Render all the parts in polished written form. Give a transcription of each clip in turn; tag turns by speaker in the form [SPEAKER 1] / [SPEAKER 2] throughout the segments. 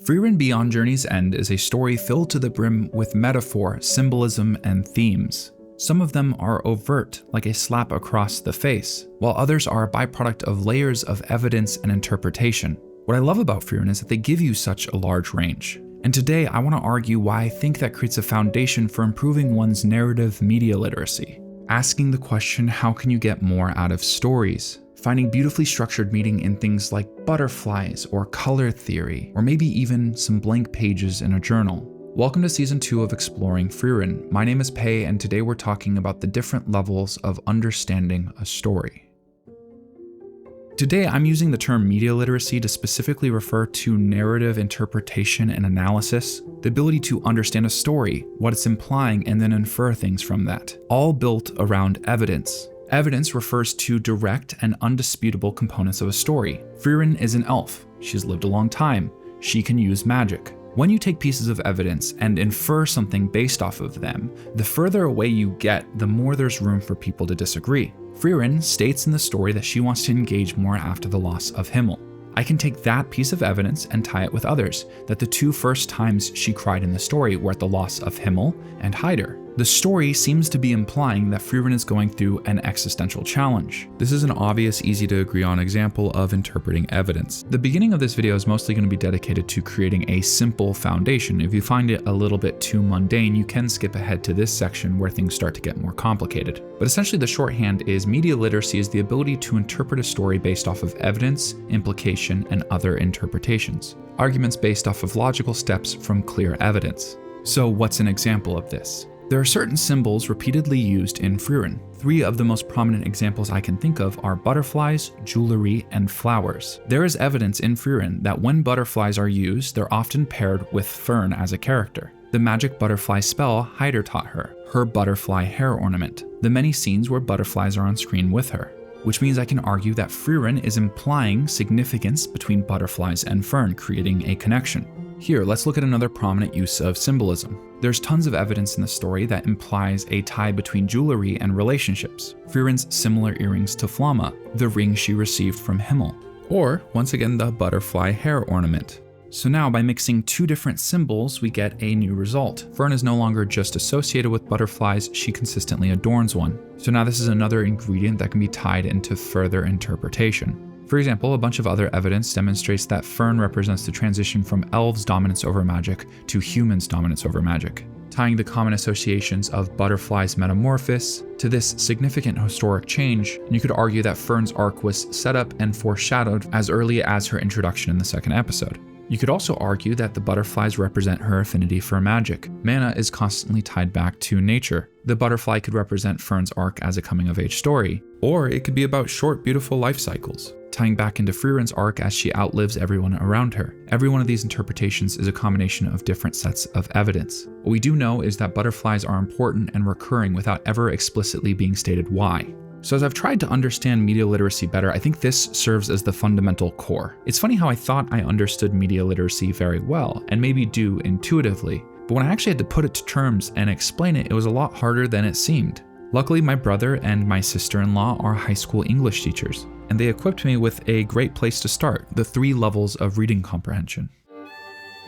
[SPEAKER 1] Frieren Beyond Journey's End is a story filled to the brim with metaphor, symbolism, and themes. Some of them are overt, like a slap across the face, while others are a byproduct of layers of evidence and interpretation. What I love about Frieren is that they give you such a large range. And today I want to argue why I think that creates a foundation for improving one's narrative media literacy. Asking the question, how can you get more out of stories? Finding beautifully structured meaning in things like butterflies or color theory, or maybe even some blank pages in a journal. Welcome to Season 2 of Exploring Frieren. My name is Pei, and today we're talking about the different levels of understanding a story. Today, I'm using the term media literacy to specifically refer to narrative interpretation and analysis, the ability to understand a story, what it's implying, and then infer things from that, all built around evidence. Evidence refers to direct and undisputable components of a story. Frieren is an elf. She's lived a long time. She can use magic. When you take pieces of evidence and infer something based off of them, the further away you get, the more there's room for people to disagree. Frieren states in the story that she wants to engage more after the loss of Himmel. I can take that piece of evidence and tie it with others, that the two first times she cried in the story were at the loss of Himmel and Hyder. The story seems to be implying that Frieren is going through an existential challenge. This is an obvious, easy to agree on example of interpreting evidence. The beginning of this video is mostly going to be dedicated to creating a simple foundation. If you find it a little bit too mundane, you can skip ahead to this section where things start to get more complicated. But essentially the shorthand is media literacy is the ability to interpret a story based off of evidence, implication, and other interpretations. Arguments based off of logical steps from clear evidence. So what's an example of this? There are certain symbols repeatedly used in Frieren. Three of the most prominent examples I can think of are butterflies, jewelry, and flowers. There is evidence in Frieren that when butterflies are used, they're often paired with Fern as a character. The magic butterfly spell Hyder taught her butterfly hair ornament, the many scenes where butterflies are on screen with her. Which means I can argue that Frieren is implying significance between butterflies and Fern, creating a connection. Here, let's look at another prominent use of symbolism. There's tons of evidence in the story that implies a tie between jewelry and relationships. Frieren's similar earrings to Flamma, the ring she received from Himmel, or, once again, the butterfly hair ornament. So now, by mixing two different symbols, we get a new result. Fern is no longer just associated with butterflies, she consistently adorns one. So now this is another ingredient that can be tied into further interpretation. For example, a bunch of other evidence demonstrates that Fern represents the transition from elves' dominance over magic to humans' dominance over magic, tying the common associations of butterflies' metamorphosis to this significant historic change. And you could argue that Fern's arc was set up and foreshadowed as early as her introduction in the second episode. You could also argue that the butterflies represent her affinity for magic. Mana is constantly tied back to nature. The butterfly could represent Fern's arc as a coming-of-age story, or it could be about short, beautiful life cycles, tying back into Frieren's arc as she outlives everyone around her. Every one of these interpretations is a combination of different sets of evidence. What we do know is that butterflies are important and recurring without ever explicitly being stated why. So as I've tried to understand media literacy better, I think this serves as the fundamental core. It's funny how I thought I understood media literacy very well, and maybe do intuitively, but when I actually had to put it to terms and explain it, it was a lot harder than it seemed. Luckily, my brother and my sister-in-law are high school English teachers, and they equipped me with a great place to start, the 3 levels of reading comprehension.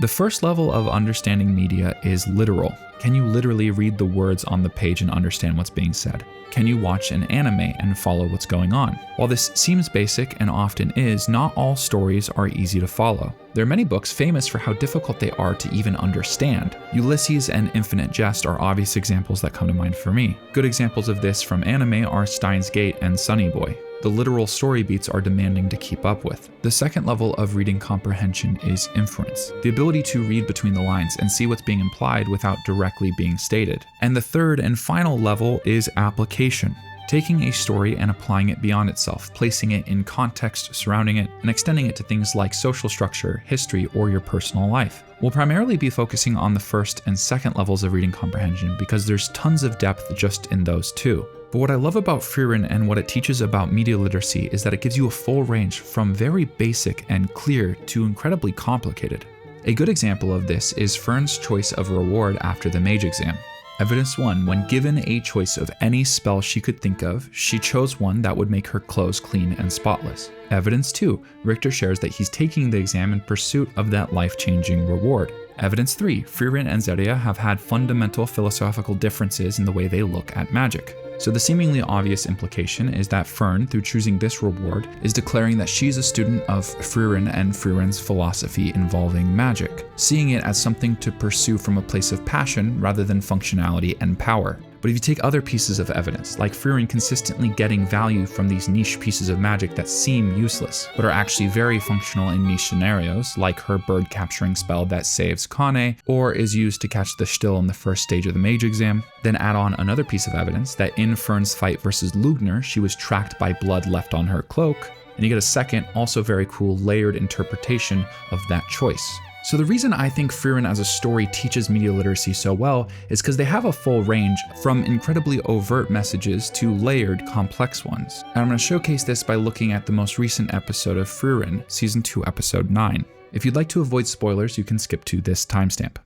[SPEAKER 1] The first level of understanding media is literal. Can you literally read the words on the page and understand what's being said? Can you watch an anime and follow what's going on? While this seems basic and often is, not all stories are easy to follow. There are many books famous for how difficult they are to even understand. Ulysses and Infinite Jest are obvious examples that come to mind for me. Good examples of this from anime are Steins Gate and Sunny Boy. The literal story beats are demanding to keep up with. The second level of reading comprehension is inference, the ability to read between the lines and see what's being implied without directly being stated. And the third and final level is application, taking a story and applying it beyond itself, placing it in context surrounding it, and extending it to things like social structure, history, or your personal life. We'll primarily be focusing on the first and second levels of reading comprehension because there's tons of depth just in those two. But what I love about Frieren and what it teaches about media literacy is that it gives you a full range from very basic and clear to incredibly complicated. A good example of this is Fern's choice of reward after the mage exam. Evidence 1, when given a choice of any spell she could think of, she chose one that would make her clothes clean and spotless. Evidence 2, Richter shares that he's taking the exam in pursuit of that life-changing reward. Evidence 3, Frieren and Zeria have had fundamental philosophical differences in the way they look at magic. So the seemingly obvious implication is that Fern, through choosing this reward, is declaring that she's a student of Frieren and Frieren's philosophy involving magic, seeing it as something to pursue from a place of passion rather than functionality and power. But if you take other pieces of evidence, like Frieren consistently getting value from these niche pieces of magic that seem useless, but are actually very functional in niche scenarios, like her bird capturing spell that saves Kane, or is used to catch the Still in the first stage of the mage exam, then add on another piece of evidence that in Fern's fight versus Lugner, she was tracked by blood left on her cloak, and you get a second, also very cool layered interpretation of that choice. So the reason I think Frieren as a story teaches media literacy so well is because they have a full range from incredibly overt messages to layered, complex ones. And I'm going to showcase this by looking at the most recent episode of Frieren, Season 2, Episode 9. If you'd like to avoid spoilers, you can skip to this timestamp.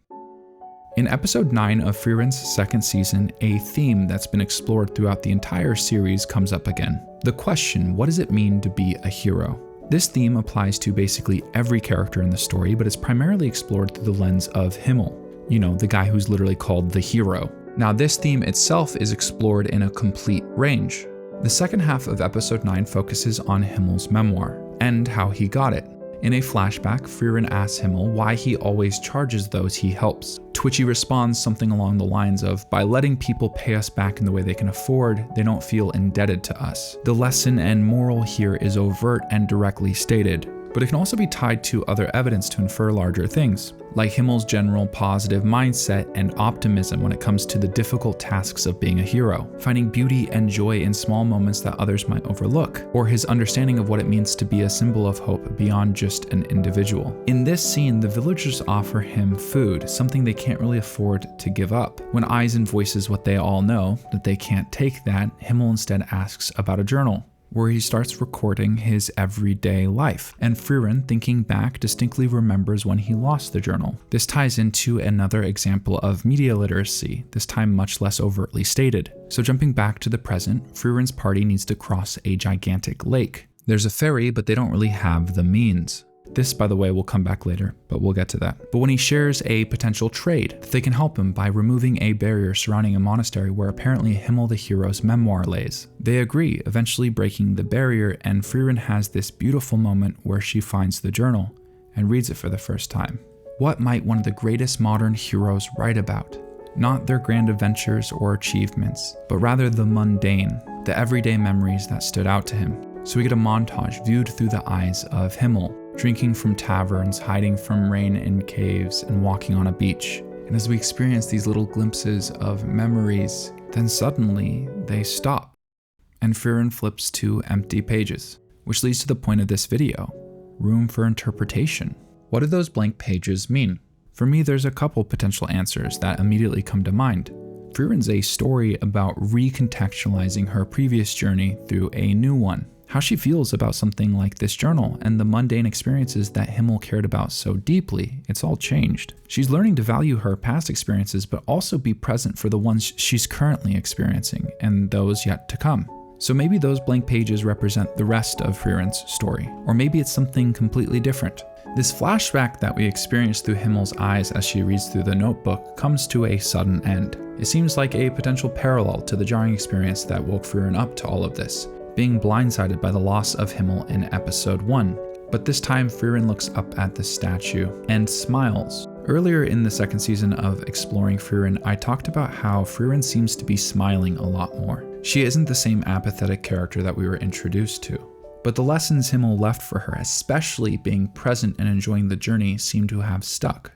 [SPEAKER 1] In Episode 9 of Frieren's second season, a theme that's been explored throughout the entire series comes up again. The question, what does it mean to be a hero? This theme applies to basically every character in the story, but it's primarily explored through the lens of Himmel, the guy who's literally called the hero. Now, this theme itself is explored in a complete range. The second half of Episode 9 focuses on Himmel's memoir, and how he got it. In a flashback, Frieren asks Himmel why he always charges those he helps, to which he responds something along the lines of, by letting people pay us back in the way they can afford, they don't feel indebted to us. The lesson and moral here is overt and directly stated, but it can also be tied to other evidence to infer larger things, like Himmel's general positive mindset and optimism when it comes to the difficult tasks of being a hero, finding beauty and joy in small moments that others might overlook, or his understanding of what it means to be a symbol of hope beyond just an individual. In this scene, the villagers offer him food, something they can't really afford to give up. When Eisen voices what they all know, that they can't take that, Himmel instead asks about a journal, where he starts recording his everyday life, and Frieren, thinking back, distinctly remembers when he lost the journal. This ties into another example of media literacy, this time much less overtly stated. So jumping back to the present, Frieren's party needs to cross a gigantic lake. There's a ferry, but they don't really have the means. This, by the way, will come back later, but we'll get to that. But when he shares a potential trade, that they can help him by removing a barrier surrounding a monastery where apparently Himmel the hero's memoir lays. They agree, eventually breaking the barrier, and Frieren has this beautiful moment where she finds the journal and reads it for the first time. What might one of the greatest modern heroes write about? Not their grand adventures or achievements, but rather the mundane, the everyday memories that stood out to him. So we get a montage viewed through the eyes of Himmel, drinking from taverns, hiding from rain in caves, and walking on a beach. And as we experience these little glimpses of memories, then suddenly they stop, and Frieren flips to empty pages, which leads to the point of this video, room for interpretation. What do those blank pages mean? For me, there's a couple potential answers that immediately come to mind. Frieren's a story about recontextualizing her previous journey through a new one. How she feels about something like this journal and the mundane experiences that Himmel cared about so deeply, it's all changed. She's learning to value her past experiences, but also be present for the ones she's currently experiencing and those yet to come. So maybe those blank pages represent the rest of Frieren's story, or maybe it's something completely different. This flashback that we experience through Himmel's eyes as she reads through the notebook comes to a sudden end. It seems like a potential parallel to the jarring experience that woke Frieren up to all of this, being blindsided by the loss of Himmel in Episode 1. But this time, Frieren looks up at the statue and smiles. Earlier in the second season of Exploring Frieren, I talked about how Frieren seems to be smiling a lot more. She isn't the same apathetic character that we were introduced to. But the lessons Himmel left for her, especially being present and enjoying the journey, seem to have stuck.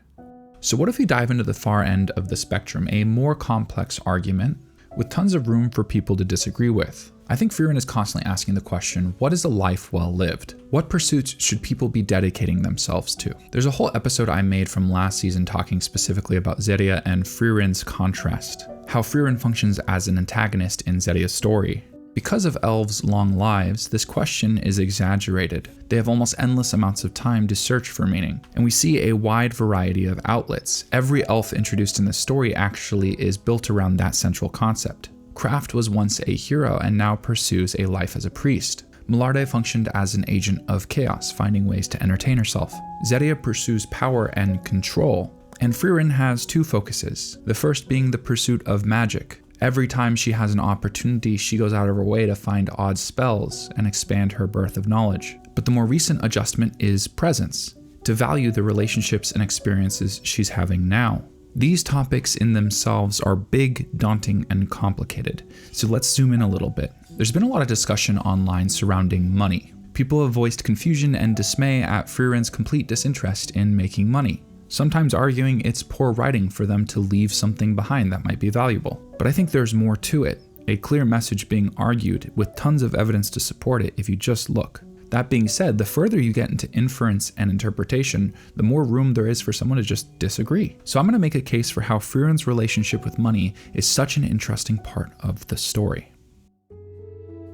[SPEAKER 1] So what if we dive into the far end of the spectrum, a more complex argument with tons of room for people to disagree with? I think Frieren is constantly asking the question, what is a life well lived? What pursuits should people be dedicating themselves to? There's a whole episode I made from last season talking specifically about Zeria and Frieren's contrast, how Frieren functions as an antagonist in Zeria's story, Because of elves' long lives, this question is exaggerated. They have almost endless amounts of time to search for meaning, and we see a wide variety of outlets. Every elf introduced in this story actually is built around that central concept. Kraft was once a hero and now pursues a life as a priest. Melarde functioned as an agent of chaos, finding ways to entertain herself. Zetia pursues power and control, and Frieren has two focuses, the first being the pursuit of magic. Every time she has an opportunity, she goes out of her way to find odd spells and expand her birth of knowledge. But the more recent adjustment is presence, to value the relationships and experiences she's having now. These topics in themselves are big, daunting, and complicated, so let's zoom in a little bit. There's been a lot of discussion online surrounding money. People have voiced confusion and dismay at Frieren's complete disinterest in making money, sometimes arguing it's poor writing for them to leave something behind that might be valuable. But I think there's more to it, a clear message being argued with tons of evidence to support it if you just look. That being said, the further you get into inference and interpretation, the more room there is for someone to just disagree. So I'm going to make a case for how Frieren's relationship with money is such an interesting part of the story.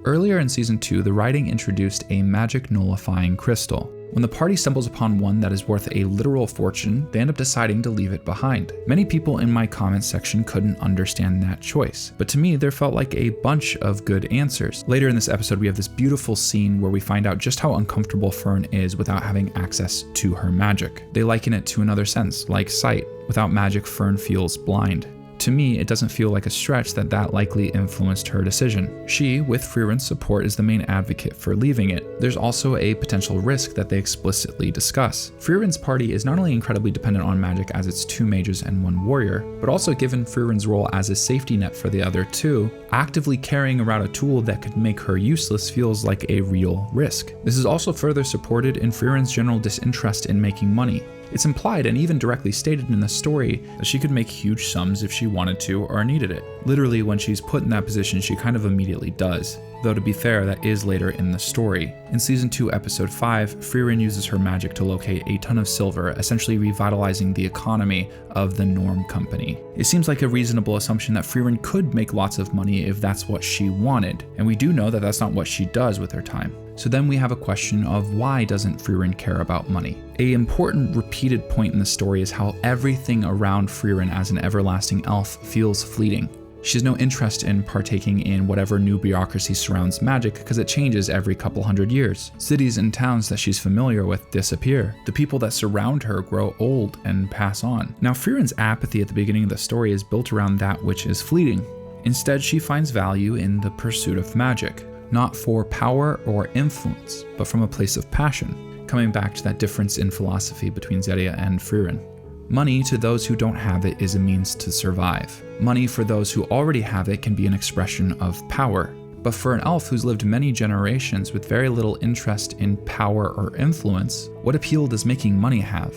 [SPEAKER 1] Earlier in Season 2, the writing introduced a magic nullifying crystal. When the party stumbles upon one that is worth a literal fortune, they end up deciding to leave it behind. Many people in my comments section couldn't understand that choice, but to me there felt like a bunch of good answers. Later in this episode we have this beautiful scene where we find out just how uncomfortable Fern is without having access to her magic. They liken it to another sense, like sight. Without magic, Fern feels blind. To me, it doesn't feel like a stretch that likely influenced her decision. She, with Frieren's support, is the main advocate for leaving it. There's also a potential risk that they explicitly discuss. Frieren's party is not only incredibly dependent on magic as its 2 mages and 1 warrior, but also given Frieren's role as a safety net for the other 2, actively carrying around a tool that could make her useless feels like a real risk. This is also further supported in Frieren's general disinterest in making money. It's implied and even directly stated in the story that she could make huge sums if she wanted to or needed it. Literally, when she's put in that position, she kind of immediately does. Though to be fair, that is later in the story. In Season 2, Episode 5, Frieren uses her magic to locate a ton of silver, essentially revitalizing the economy of the Norm Company. It seems like a reasonable assumption that Frieren could make lots of money if that's what she wanted, and we do know that that's not what she does with her time. So then we have a question of why doesn't Frieren care about money? An important repeated point in the story is how everything around Frieren as an everlasting elf feels fleeting. She has no interest in partaking in whatever new bureaucracy surrounds magic because it changes every couple hundred years. Cities and towns that she's familiar with disappear. The people that surround her grow old and pass on. Now, Frieren's apathy at the beginning of the story is built around that which is fleeting. Instead, she finds value in the pursuit of magic, not for power or influence, but from a place of passion, coming back to that difference in philosophy between Zetia and Frieren. Money to those who don't have it is a means to survive. Money for those who already have it can be an expression of power. But for an elf who's lived many generations with very little interest in power or influence, what appeal does making money have?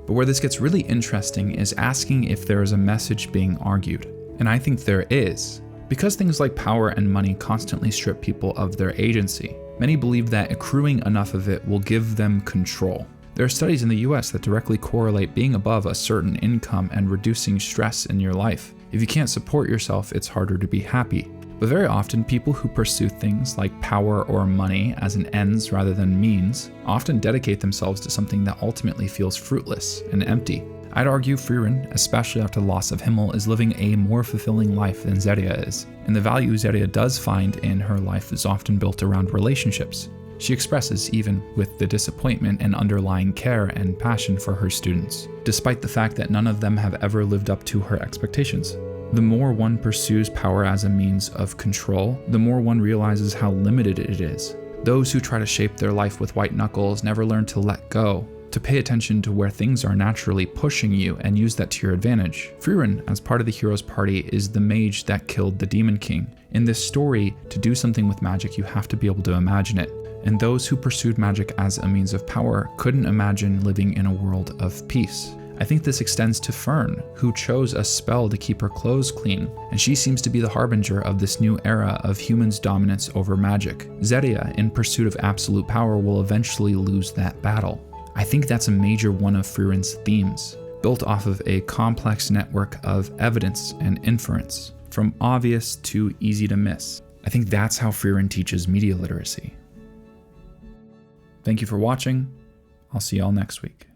[SPEAKER 1] But where this gets really interesting is asking if there is a message being argued. And I think there is. Because things like power and money constantly strip people of their agency, many believe that accruing enough of it will give them control. There are studies in the US that directly correlate being above a certain income and reducing stress in your life. If you can't support yourself, it's harder to be happy. But very often, people who pursue things like power or money as an ends rather than means often dedicate themselves to something that ultimately feels fruitless and empty. I'd argue Frieren, especially after the loss of Himmel, is living a more fulfilling life than Zetia is, and the value Zetia does find in her life is often built around relationships. She expresses even with the disappointment and underlying care and passion for her students, despite the fact that none of them have ever lived up to her expectations. The more one pursues power as a means of control, the more one realizes how limited it is. Those who try to shape their life with white knuckles never learn to let go, to pay attention to where things are naturally pushing you and use that to your advantage. Frieren, as part of the hero's party, is the mage that killed the Demon King. In this story, to do something with magic, you have to be able to imagine it. And those who pursued magic as a means of power couldn't imagine living in a world of peace. I think this extends to Fern, who chose a spell to keep her clothes clean, and she seems to be the harbinger of this new era of humans' dominance over magic. Zetia, in pursuit of absolute power, will eventually lose that battle. I think that's a major one of Frieren's themes, built off of a complex network of evidence and inference, from obvious to easy to miss. I think that's how Frieren teaches media literacy. Thank you for watching. I'll see y'all next week.